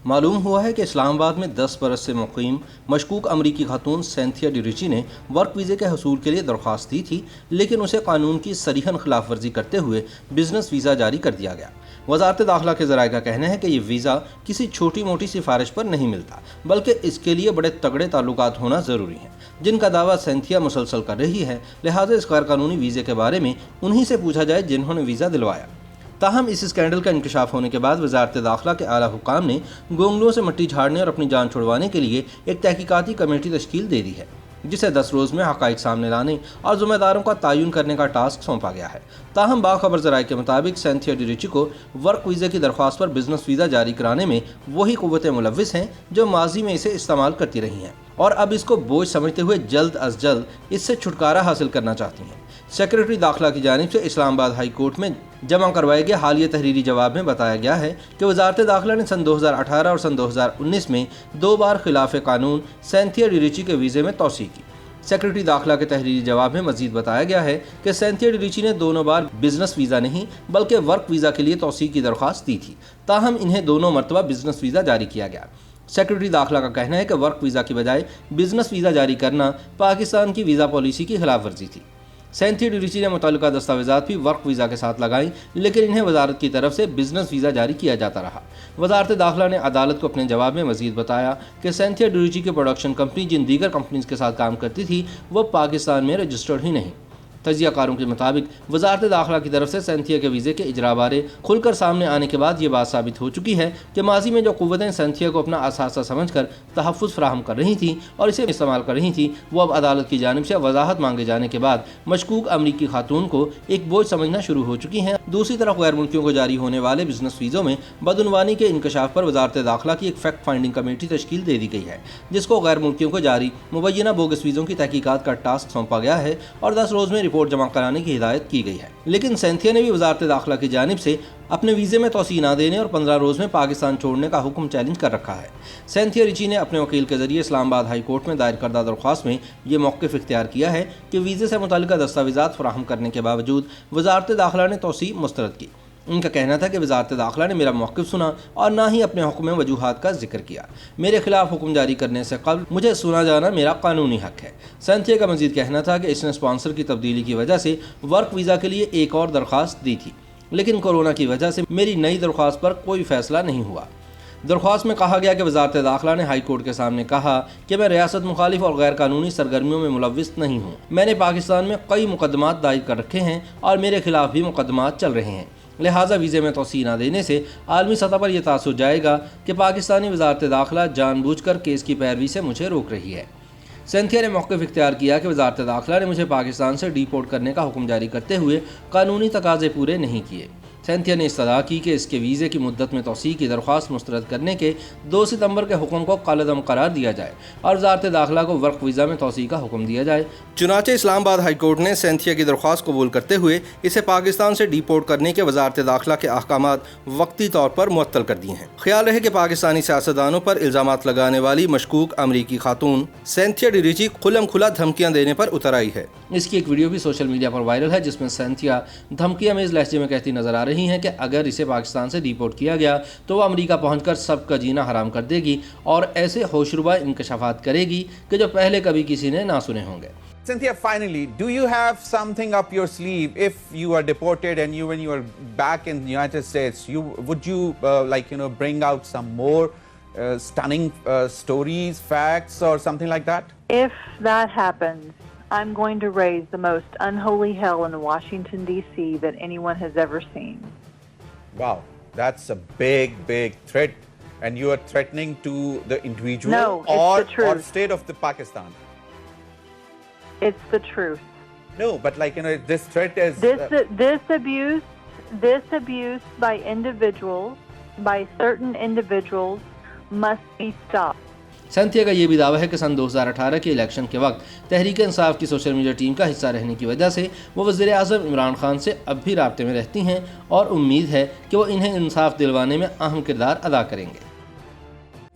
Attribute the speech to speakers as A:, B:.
A: معلوم ہوا ہے کہ اسلام آباد میں 10 برس سے مقیم مشکوک امریکی خاتون سینتھیا ڈی ریچی نے ورک ویزے کے حصول کے لیے درخواست دی تھی، لیکن اسے قانون کی صریحاً خلاف ورزی کرتے ہوئے بزنس ویزا جاری کر دیا گیا۔ وزارت داخلہ کے ذرائع کا کہنا ہے کہ یہ ویزا کسی چھوٹی موٹی سفارش پر نہیں ملتا، بلکہ اس کے لیے بڑے تگڑے تعلقات ہونا ضروری ہیں، جن کا دعویٰ سینتھیا مسلسل کر رہی ہے۔ لہٰذا اس غیر قانونی ویزے کے بارے میں انہی سے پوچھا جائے جنہوں نے ویزا دلوایا۔ تاہم اس اسکینڈل کا انکشاف ہونے کے بعد وزارت داخلہ کے اعلیٰ حکام نے گونگلوں سے مٹی جھاڑنے اور اپنی جان چھڑوانے کے لیے ایک تحقیقاتی کمیٹی تشکیل دے دی ہے، جسے 10 روز میں حقائق سامنے لانے اور ذمہ داروں کا تعین کرنے کا ٹاسک سونپا گیا ہے۔ تاہم باخبر ذرائع کے مطابق سینتھیا ڈی ریچی کو ورک ویزے کی درخواست پر بزنس ویزا جاری کرانے میں وہی قوتیں ملوث ہیں جو ماضی میں اسے استعمال کرتی رہی ہیں، اور اب اس کو بوجھ سمجھتے ہوئے جلد از جلد اس سے چھٹکارا حاصل کرنا چاہتی ہیں۔ سیکریٹری داخلہ کی جانب سے اسلام آباد ہائی کورٹ میں جمع کروائے گئے حالیہ تحریری جواب میں بتایا گیا ہے کہ وزارت داخلہ نے سن 2018 اور سن 2019 میں 2 بار خلاف قانون سینتھیا ڈی ریچی کے ویزے میں توسیع کی۔ سیکریٹری داخلہ کے تحریری جواب میں مزید بتایا گیا ہے کہ سینتھیا ڈی ریچی نے دونوں بار بزنس ویزا نہیں بلکہ ورک ویزا کے لیے توسیع کی درخواست دی تھی، تاہم انہیں دونوں مرتبہ بزنس ویزا جاری کیا گیا۔ سیکریٹری داخلہ کا کہنا ہے کہ ورک ویزا کی بجائے بزنس ویزا جاری کرنا پاکستان کی ویزا پالیسی کی خلاف ورزی تھی۔ سینتھیا ڈی ریچی نے متعلقہ دستاویزات بھی ورک ویزا کے ساتھ لگائیں، لیکن انہیں وزارت کی طرف سے بزنس ویزا جاری کیا جاتا رہا۔ وزارت داخلہ نے عدالت کو اپنے جواب میں مزید بتایا کہ سینتھیا ڈی ریچی کی پروڈکشن کمپنی جن دیگر کمپنیز کے ساتھ کام کرتی تھی وہ پاکستان میں رجسٹرڈ ہی نہیں۔ تجزیہ کاروں کے مطابق وزارت داخلہ کی طرف سے سینتھیا کے ویزے کے اجرا بارے کھل کر سامنے آنے کے بعد یہ بات ثابت ہو چکی ہے کہ ماضی میں جو قوتیں سینتھیا کو اپنا اثاثہ سمجھ کر تحفظ فراہم کر رہی تھیں اور اسے استعمال کر رہی تھیں، وہ اب عدالت کی جانب سے وضاحت مانگے جانے کے بعد مشکوک امریکی خاتون کو ایک بوجھ سمجھنا شروع ہو چکی ہیں۔ دوسری طرف غیر ملکیوں کو جاری ہونے والے بزنس ویزوں میں بدعنوانی کے انکشاف پر وزارت داخلہ کی ایک فیکٹ فائنڈنگ کمیٹی تشکیل دے دی گئی ہے، جس کو غیر ملکیوں کو جاری مبینہ بوگس ویزوں کی تحقیقات کا ٹاسک سونپا گیا ہے اور 10 روز میں رپورٹ جمع کرانے کی ہدایت کی گئی ہے۔ لیکن سینتھیا نے بھی وزارت داخلہ کی جانب سے اپنے ویزے میں توسیع نہ دینے اور 15 روز میں پاکستان چھوڑنے کا حکم چیلنج کر رکھا ہے۔ سینتھیا ریچی نے اپنے وکیل کے ذریعے اسلام آباد ہائی کورٹ میں دائر کردہ درخواست میں یہ موقف اختیار کیا ہے کہ ویزے سے متعلقہ دستاویزات فراہم کرنے کے باوجود وزارت داخلہ نے توسیع مسترد کی۔ ان کا کہنا تھا کہ وزارت داخلہ نے میرا موقف سنا اور نہ ہی اپنے حکم میں وجوہات کا ذکر کیا۔ میرے خلاف حکم جاری کرنے سے قبل مجھے سنا جانا میرا قانونی حق ہے۔ سینتھیا کا مزید کہنا تھا کہ اس نے اسپانسر کی تبدیلی کی وجہ سے ورک ویزا کے لیے ایک اور درخواست دی تھی، لیکن کورونا کی وجہ سے میری نئی درخواست پر کوئی فیصلہ نہیں ہوا۔ درخواست میں کہا گیا کہ وزارت داخلہ نے ہائی کورٹ کے سامنے کہا کہ میں ریاست مخالف اور غیر قانونی سرگرمیوں میں ملوث نہیں ہوں۔ میں نے پاکستان میں کئی مقدمات دائر کر رکھے ہیں اور میرے خلاف بھی مقدمات چل رہے ہیں، لہٰذا ویزے میں توسیع نہ دینے سے عالمی سطح پر یہ تاثر جائے گا کہ پاکستانی وزارت داخلہ جان بوجھ کر کیس کی پیروی سے مجھے روک رہی ہے۔ سینتھیا نے موقف اختیار کیا کہ وزارت داخلہ نے مجھے پاکستان سے ڈی پورٹ کرنے کا حکم جاری کرتے ہوئے قانونی تقاضے پورے نہیں کیے۔ سینتھیا نے استدعا کی کہ اس کے ویزے کی مدت میں توسیع کی درخواست مسترد کرنے کے 2 ستمبر کے حکم کو کالعدم قرار دیا جائے اور وزارت داخلہ کو ورک ویزا میں توسیع کا حکم دیا جائے۔ چنانچہ اسلام آباد ہائی کورٹ نے سینتھیا کی درخواست قبول کرتے ہوئے اسے پاکستان سے ڈی پورٹ کرنے کے وزارت داخلہ کے احکامات وقتی طور پر معطل کر دیے ہیں۔ خیال رہے کہ پاکستانی سیاستدانوں پر الزامات لگانے والی مشکوک امریکی خاتون سینتھیا ڈی ریچی کھلم کھلا دھمکیاں دینے پر اتر آئی ہے۔ اس کی ایک ویڈیو بھی سوشل میڈیا پر وائرل ہے، جس میں سینتھیا دھمکی امیز لہجے میں کہتی نظر آ رہی ہیں کہ اگر اسے پاکستان سے ڈی پورٹ کیا گیا تو وہ امریکہ پہنچ کر سب کا جینا حرام کر دے گی اور ایسے ہوشربا انکشافات کرے گی کہ جو پہلے کبھی کسی نے نہ سنے ہوں گے۔
B: Cynthia, finally, do you have something up your sleeve if you are deported and when you are back in the United States, would you bring out some more stunning stories, facts or something like that?
C: If that happens, I'm going to raise the most unholy hell in Washington, D.C. that anyone has ever seen.
B: Wow, that's a big, big threat. And you are threatening to the individual or state of the Pakistan?
C: It's the truth.
B: No, but this threat is...
C: This abuse by individuals, by certain individuals, must be stopped.
A: Cynthia کا یہ بھی دعویٰ ہے کہ سن 2018 کے election کے وقت تحریک انصاف کی سوشل میڈیا ٹیم کا حصہ رہنے کی وجہ سے وہ وزیر اعظم عمران خان سے اب بھی رابطے میں رہتی ہیں اور امید ہے کہ وہ انہیں انصاف دلوانے میں اہم کردار ادا کریں گے۔